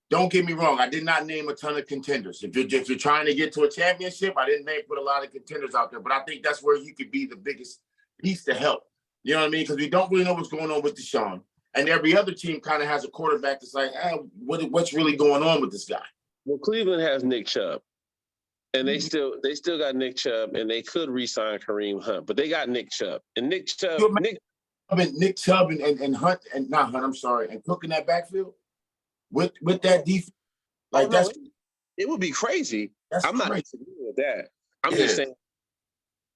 Don't get me wrong. I did not name a ton of contenders. If you're trying to get to a championship, I didn't put a lot of contenders out there. But I think that's where you could be the biggest piece to help. You know what I mean? Because we don't really know what's going on with Deshaun, and every other team kind of has a quarterback that's like, what's really going on with this guy? Well, Cleveland has Nick Chubb, and they still got Nick Chubb, and they could re-sign Kareem Hunt, but they got Nick Chubb, and Nick Chubb, Nick Chubb and Hunt and not Hunt. I'm sorry, and Cook in that backfield. With that defense, like it would be crazy. I'm not disagreeing with that. I'm just saying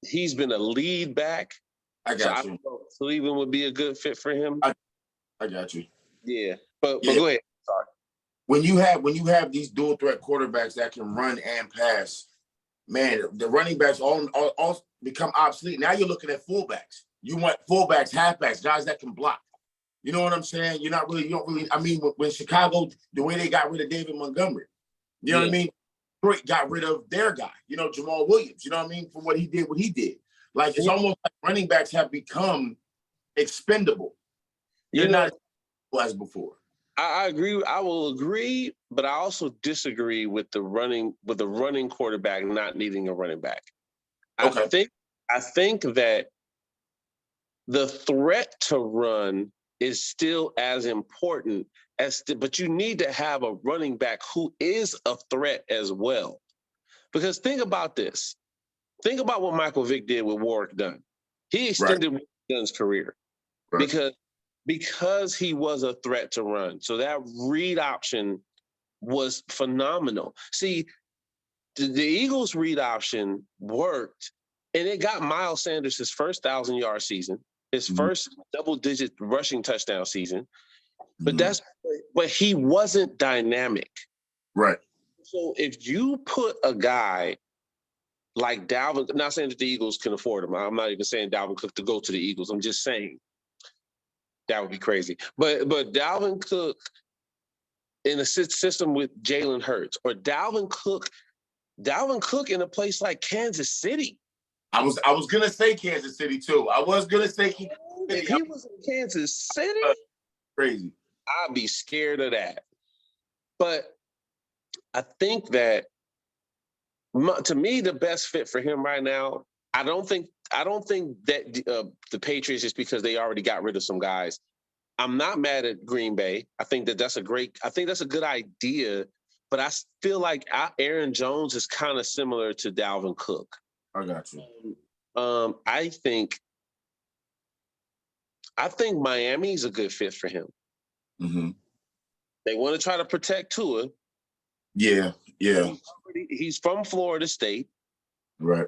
he's been a lead back. I got you. I know Cleveland would be a good fit for him. I got you. Yeah, but go ahead. Sorry. When you have these dual threat quarterbacks that can run and pass, man, the running backs all become obsolete. Now you're looking at fullbacks. You want fullbacks, halfbacks, guys that can block. You know what I'm saying? You don't really. I mean, when Chicago, the way they got rid of David Montgomery, you know what I mean? Detroit got rid of their guy, Jamal Williams. You know what I mean? For what he did. Like it's almost like running backs have become expendable. They're not as before. I agree. I will agree, but I also disagree with the running quarterback not needing a running back. Okay. I think that the threat to run is still as important but you need to have a running back who is a threat as well. Because think about this. Think about what Michael Vick did with Warwick Dunn. He extended Warwick Dunn's career because he was a threat to run. So that read option was phenomenal. See, the Eagles' read option worked, and it got Miles Sanders his first 1,000-yard season, his first double-digit rushing touchdown season. But but he wasn't dynamic. Right. So if you put a guy like Dalvin, not saying that the Eagles can afford him. I'm not even saying Dalvin Cook to go to the Eagles. I'm just saying that would be crazy. But Dalvin Cook in a system with Jalen Hurts, or Dalvin Cook in a place like Kansas City. I was gonna say Kansas City too. I was gonna say if he was in Kansas City, crazy. I'd be scared of that. But I think that to me, the best fit for him right now, I don't think that the Patriots, just because they already got rid of some guys. I'm not mad at Green Bay. I think that's a good idea, but I feel like Aaron Jones is kind of similar to Dalvin Cook. I got you. I think Miami's a good fit for him. Mm-hmm. They want to try to protect Tua. Yeah. He's from Florida State. Right.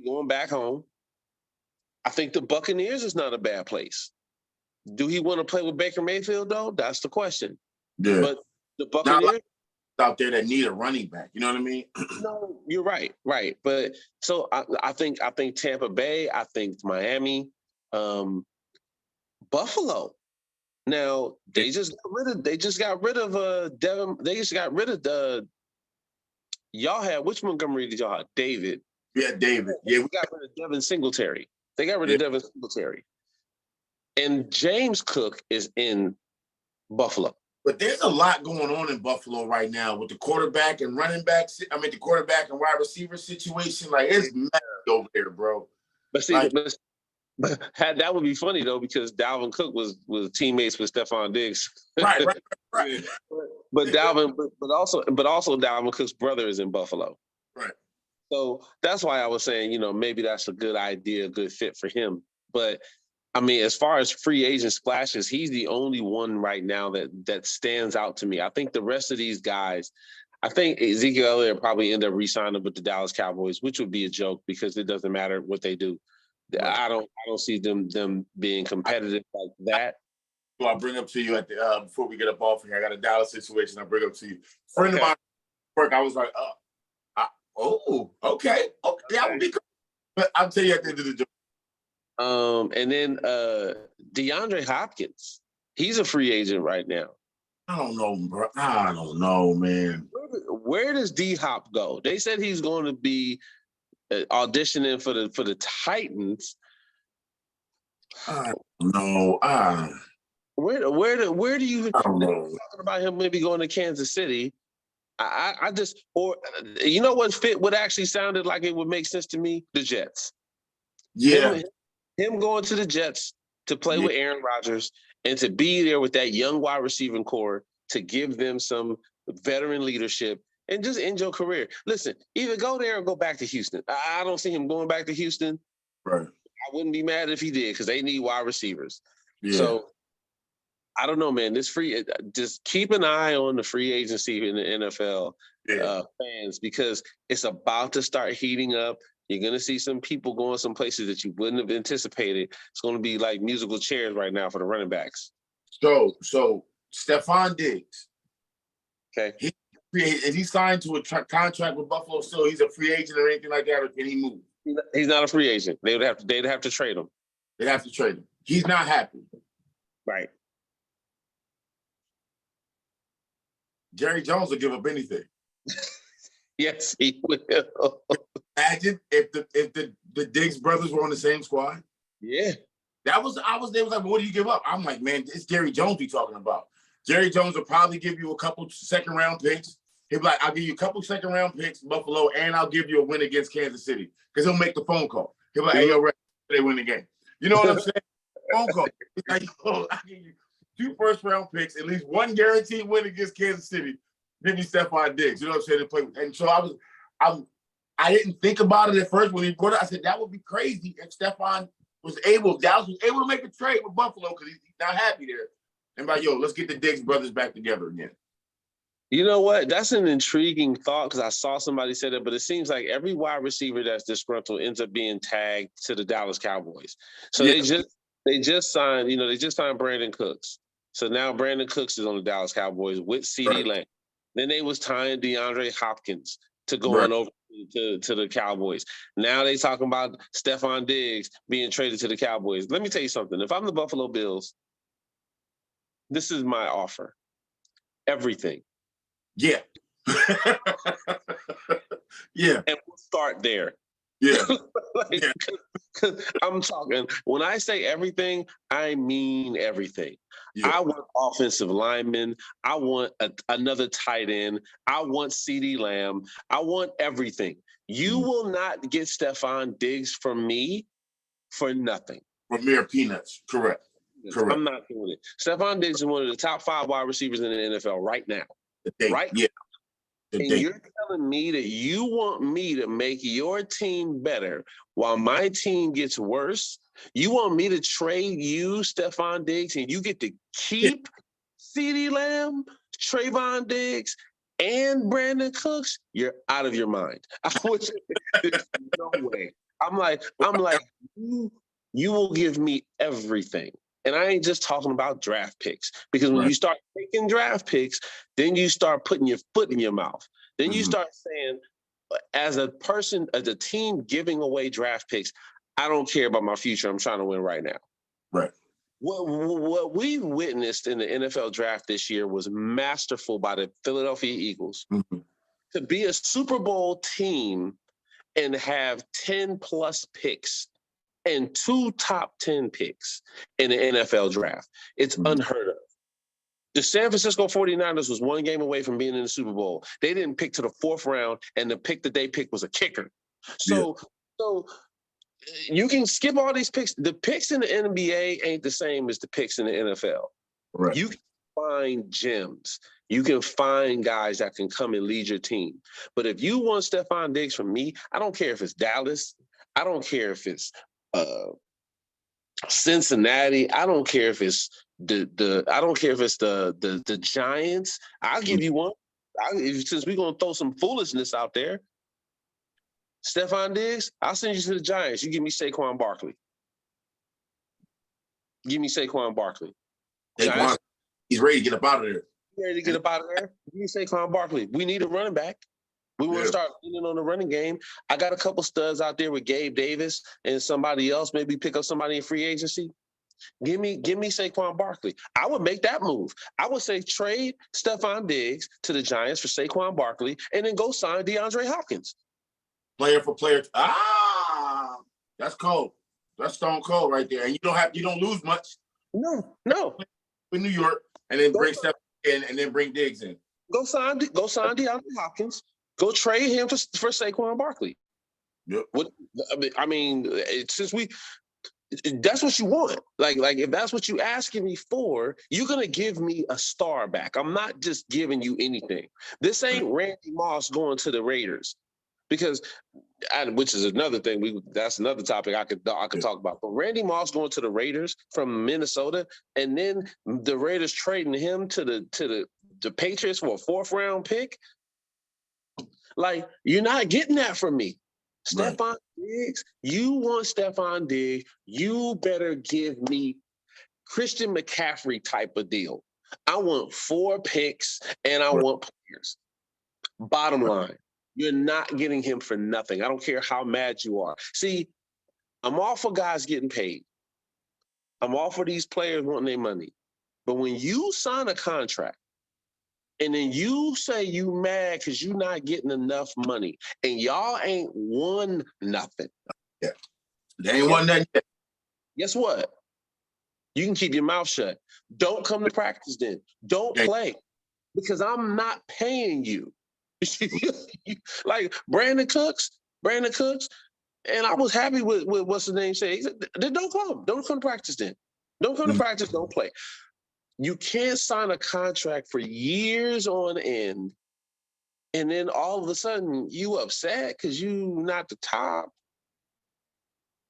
Going back home. I think the Buccaneers is not a bad place. Do he want to play with Baker Mayfield, though? That's the question. Yeah. But the Buccaneers out there that need a running back. You know what I mean? No, you're right. But so I think Tampa Bay, I think Miami, Buffalo. Now they just got rid of Devin. They just got rid of y'all had which Montgomery did y'all have? David. Yeah, David. Yeah, we got rid of Devin Singletary. They got rid of Devin Singletary. And James Cook is in Buffalo. But there's a lot going on in Buffalo right now with the quarterback and running backs. The quarterback and wide receiver situation. Like, it's messy over there, bro. But see, but that would be funny though, because Dalvin Cook was teammates with Stephon Diggs. Right. But also Dalvin Cook's brother is in Buffalo. Right. So that's why I was saying, maybe that's a good idea, a good fit for him. But I mean, as far as free agent splashes, he's the only one right now that stands out to me. I think the rest of these guys, I think Ezekiel Elliott will probably end up re-signing with the Dallas Cowboys, which would be a joke because it doesn't matter what they do. Right. I don't see them being competitive like that. So I'll bring up to you at the before we get up off here. I got a Dallas situation. I'll bring up to you. Friend of mine, work. I was like, okay, that would be good. But I'll tell you at the end of the joke. And then DeAndre Hopkins, he's a free agent right now. I don't know, bro. I don't know, man. Where does D-Hop go? They said he's going to be auditioning for the Titans. No, Where do you I don't know. talking about him maybe going to Kansas City? I just or you know what actually sounded like it would make sense to me? The Jets. Yeah, Him going to the Jets to play yeah, with Aaron Rodgers and to be there with that young wide receiving core to give them some veteran leadership and just end your career. Listen, either go there or go back to Houston. I don't see him going back to Houston. right. I wouldn't be mad if he did because they need wide receivers. Yeah, So I don't know, man. Just keep an eye on the free agency in the NFL yeah. fans because it's about to start heating up. You're going to see some people going some places that you wouldn't have anticipated. It's going to be like musical chairs right now for the running backs. So Stephon Diggs, Okay. is he signed to a contract with Buffalo still? He's a free agent or anything like that, or can he move? He's not a free agent. They'd have to trade him. They have to trade him. He's not happy. Right. Jerry Jones will give up anything. Yes, he will. Imagine if the Diggs brothers were on the same squad. Yeah. They was like, what do you give up? I'm like, man, it's Jerry Jones we talking about. Jerry Jones will probably give you a couple second round picks. He'll be like, I'll give you a couple second round picks, Buffalo, and I'll give you a win against Kansas City. Because he'll make the phone call. He'll be like, hey, yo, Ray, they win the game. You know what I'm saying? Phone call. He's like, yo, I give you 2 first round picks, at least 1 guaranteed win against Kansas City. Give me Stephon Diggs. You know what I'm saying? To play with. And so I didn't think about it at first when he put it. I said, that would be crazy if Stephon Dallas was able to make a trade with Buffalo because he's not happy there. And like, yo, let's get the Diggs brothers back together again. You know what? That's an intriguing thought because I saw somebody say that, but it seems like every wide receiver that's disgruntled ends up being tagged to the Dallas Cowboys. So they just signed Brandon Cooks. So now Brandon Cooks is on the Dallas Cowboys with CD Lamb. Then they was tying DeAndre Hopkins to going over to the Cowboys. Now they talking about Stephon Diggs being traded to the Cowboys. Let me tell you something. If I'm the Buffalo Bills, this is my offer. Everything. Yeah. Yeah. And we'll start there. Yeah. Cause I'm talking, when I say everything, I mean everything. Yeah. I want offensive linemen. I want another tight end. I want CD Lamb. I want everything. You will not get Stephon Diggs from me for nothing. For mere peanuts. Correct. I'm not doing it. Stephon Diggs is one of the top 5 wide receivers in the NFL right now. Right? Yeah. And you're telling me that you want me to make your team better while my team gets worse? You want me to trade you, Stephon Diggs, and you get to keep CeeDee Lamb, Trayvon Diggs, and Brandon Cooks? You're out of your mind. There's no way. I'm like, you will give me everything. And I ain't just talking about draft picks, because when you start taking draft picks, then you start putting your foot in your mouth. Then you start saying, as a team giving away draft picks, I don't care about my future. I'm trying to win right now. Right. What we've witnessed in the NFL draft this year was masterful by the Philadelphia Eagles. To be a Super Bowl team and have 10 plus picks and 2 top 10 picks in the NFL draft. It's unheard of. The San Francisco 49ers was 1 game away from being in the Super Bowl. They didn't pick to the 4th round, and the pick that they picked was a kicker. So you can skip all these picks. The picks in the NBA ain't the same as the picks in the NFL. Right. You can find gems. You can find guys that can come and lead your team. But if you want Stephon Diggs from me, I don't care if it's Dallas. I don't care if it's Cincinnati. I don't care if it's the Giants. I'll give you one. Since we're gonna throw some foolishness out there, Stephon Diggs, I'll send you to the Giants. You give me Saquon Barkley. Give me Saquon Barkley. Saquon, he's ready to get up out of there. Ready to get up out of there? Give me Saquon Barkley. We need a running back. We want to start leaning on the running game. I got a couple studs out there with Gabe Davis and somebody else. Maybe pick up somebody in free agency. Give me Saquon Barkley. I would make that move. I would say trade Stephon Diggs to the Giants for Saquon Barkley and then go sign DeAndre Hopkins. Player for player. That's cold. That's Stone Cold right there. And you don't lose much. No. With New York, and then Go bring Steph in, and then bring Diggs in. Go sign DeAndre Hopkins. Go trade him for Saquon Barkley. Yep. I mean, since that's what you want. Like if that's what you asking me for, you're gonna give me a star back. I'm not just giving you anything. This ain't Randy Moss going to the Raiders, because, which is another thing. That's another topic I could talk about. But Randy Moss going to the Raiders from Minnesota, and then the Raiders trading him to the Patriots for a 4th round pick. Like, you're not getting that from me. Right. Stephon Diggs, you want Stephon Diggs, you better give me Christian McCaffrey type of deal. I want 4 picks and I want players. Bottom line, you're not getting him for nothing. I don't care how mad you are. See, I'm all for guys getting paid. I'm all for these players wanting their money. But when you sign a contract and then you say you mad because you're not getting enough money and y'all ain't won nothing. Yeah. They ain't won nothing yet. Guess what? You can keep your mouth shut. Don't come to practice then. Don't play, because I'm not paying you. Like Brandon Cooks, and I was happy with what's the name say. He said, don't come to practice then. Don't come to practice, don't play. You can't sign a contract for years on end, and then all of a sudden you upset because you not the top.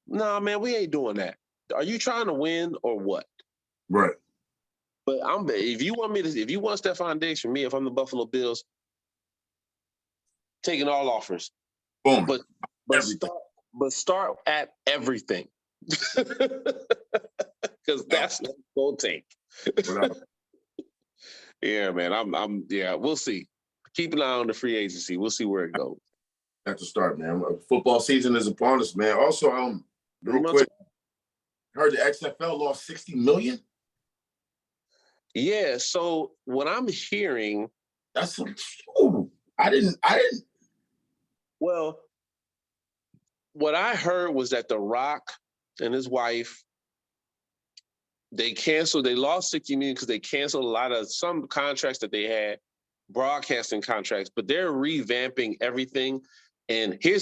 Nah, man, we ain't doing that. Are you trying to win or what? Right. But if you want Stephon Diggs from me, if I'm the Buffalo Bills, taking all offers. Boom. But start at everything. Because that's what it's gonna take. Yeah, man. We'll see. Keep an eye on the free agency. We'll see where it goes. At the start, man. Football season is upon us, man. Also, real quick, heard the XFL lost $60 million. Yeah, so what I'm hearing, I didn't. Well, what I heard was that The Rock and his wife, they lost $60 million because they canceled some contracts that they had, broadcasting contracts, but they're revamping everything. And here,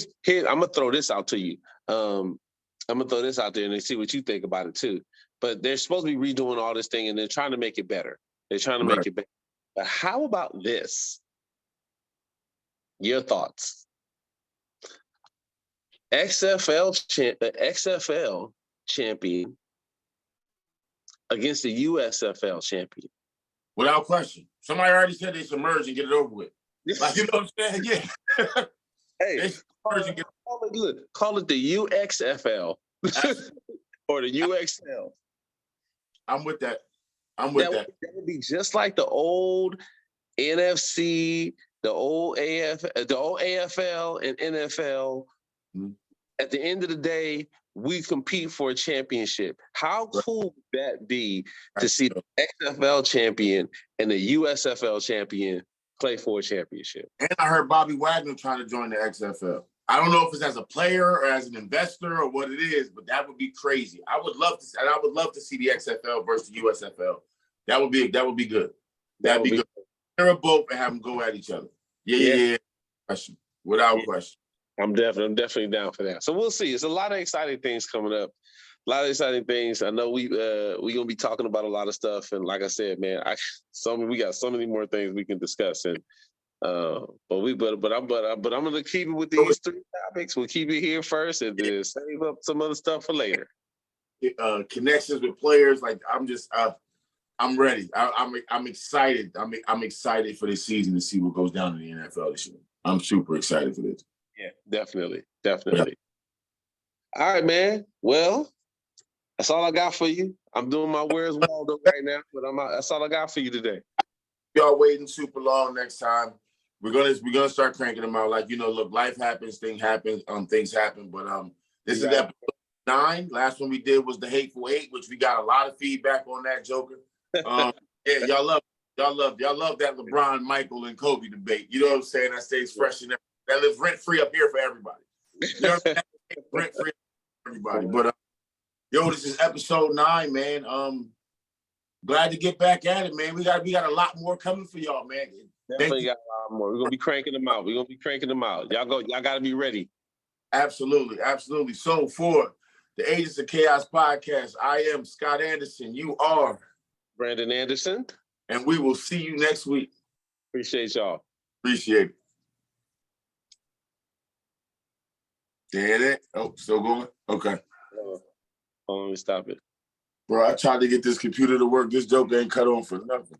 I'm gonna throw this out to you. I'm gonna throw this out there and see what you think about it too. But they're supposed to be redoing all this thing, and they're trying to make it better. They're trying to make it better. But how about this? Your thoughts? XFL champion against the USFL champion. Without question. Somebody already said they should merge and get it over with. Like, you know what I'm saying? Yeah. Hey, call it the UXFL or the UXL. I'm with that. That would be just like the old NFC, the old AFL and NFL. Mm-hmm. At the end of the day, we compete for a championship. How cool would that be to see the XFL champion and the USFL champion play for a championship? And I heard Bobby Wagner trying to join the XFL. I don't know if it's as a player or as an investor or what it is, but that would be crazy. I would love to see the XFL versus the USFL. That would be good. That'd be good. They're both and have them go at each other. Yeah. Question. Without question. I'm definitely down for that. So we'll see. It's a lot of exciting things coming up. A lot of exciting things. I know we gonna be talking about a lot of stuff, and like I said, man, we got so many more things we can discuss. And but I'm gonna keep it with these 3 topics. We'll keep it here first, and then save up some other stuff for later. Connections with players, like I'm ready. I'm excited. I'm excited for this season to see what goes down in the NFL this year. I'm super excited for this. Yeah, definitely. Yeah. All right, man. Well, that's all I got for you. I'm doing my Where's Waldo right now, but that's all I got for you today. Y'all waiting super long next time. We're gonna start cranking them out. Like, look, life happens, things happen, but this is episode 9. Last one we did was the Hateful Eight, which we got a lot of feedback on that, Joker. Yeah, y'all love that LeBron, Michael, and Kobe debate. You know what I'm saying? That stays fresh and that lives rent free up here for everybody. You know what I'm saying? Rent free for everybody. But Yo, this is episode 9, man. Glad to get back at it, man. We got a lot more coming for y'all, man. Definitely got a lot more. We're gonna be cranking them out. Y'all gotta be ready. Absolutely, absolutely. So for the Agents of Chaos podcast, I am Scott Anderson. You are Brandon Anderson. And we will see you next week. Appreciate y'all. Appreciate it. Did it? Oh, still going? Okay. Hold on, let me stop it. Bro, I tried to get this computer to work. This joke ain't cut on for nothing.